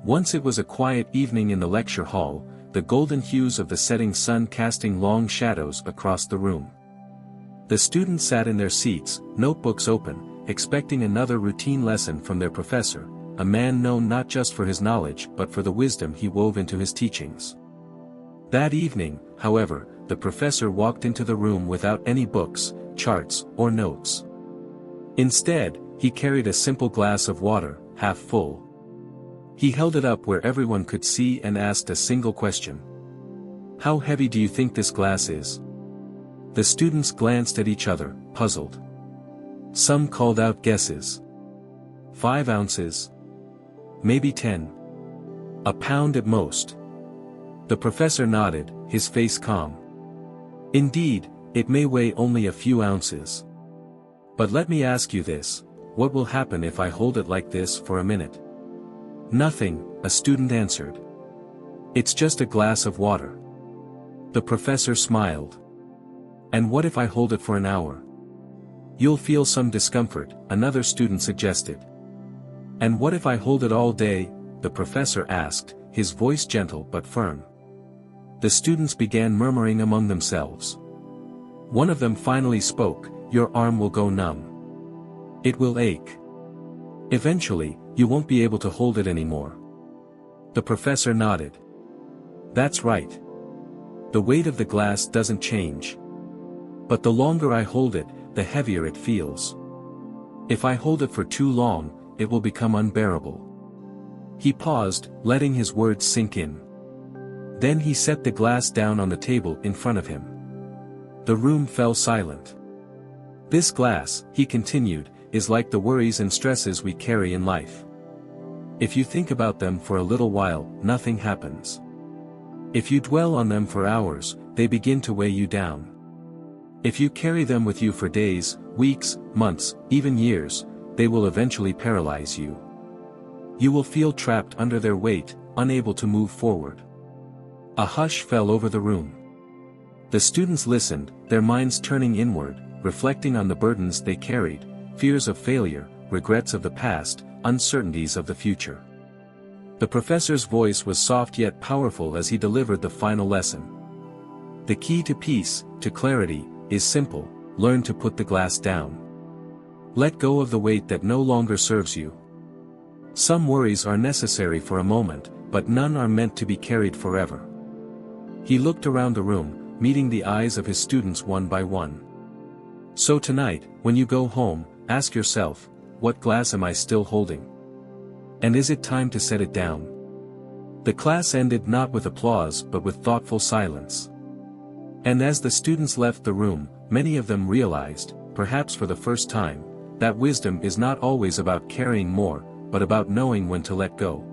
Once it was a quiet evening in the lecture hall, the golden hues of the setting sun casting long shadows across the room. The students sat in their seats, notebooks open, expecting another routine lesson from their professor, a man known not just for his knowledge but for the wisdom he wove into his teachings. That evening, however, the professor walked into the room without any books, charts, or notes. Instead, he carried a simple glass of water, half full. He held it up where everyone could see and asked a single question. "How heavy do you think this glass is?" The students glanced at each other, puzzled. Some called out guesses. 5 ounces? Maybe 10. A pound at most. The professor nodded, his face calm. "Indeed, it may weigh only a few ounces. But let me ask you this, what will happen if I hold it like this for a minute?" "Nothing," a student answered. "It's just a glass of water." The professor smiled. "And what if I hold it for an hour?" "You'll feel some discomfort," another student suggested. "And what if I hold it all day?" the professor asked, his voice gentle but firm. The students began murmuring among themselves. One of them finally spoke, "Your arm will go numb. It will ache. Eventually, you won't be able to hold it anymore." The professor nodded. "That's right. The weight of the glass doesn't change. But the longer I hold it, the heavier it feels. If I hold it for too long, it will become unbearable." He paused, letting his words sink in. Then he set the glass down on the table in front of him. The room fell silent. "This glass," he continued, "is like the worries and stresses we carry in life. If you think about them for a little while, nothing happens. If you dwell on them for hours, they begin to weigh you down. If you carry them with you for days, weeks, months, even years, they will eventually paralyze you. You will feel trapped under their weight, unable to move forward." A hush fell over the room. The students listened, their minds turning inward, reflecting on the burdens they carried, fears of failure, regrets of the past, uncertainties of the future. The professor's voice was soft yet powerful as he delivered the final lesson. "The key to peace, to clarity, is simple: learn to put the glass down. Let go of the weight that no longer serves you. Some worries are necessary for a moment, but none are meant to be carried forever." He looked around the room, meeting the eyes of his students one by one. "So tonight, when you go home, ask yourself, what glass am I still holding? And is it time to set it down?" The class ended not with applause but with thoughtful silence. And as the students left the room, many of them realized, perhaps for the first time, that wisdom is not always about carrying more, but about knowing when to let go.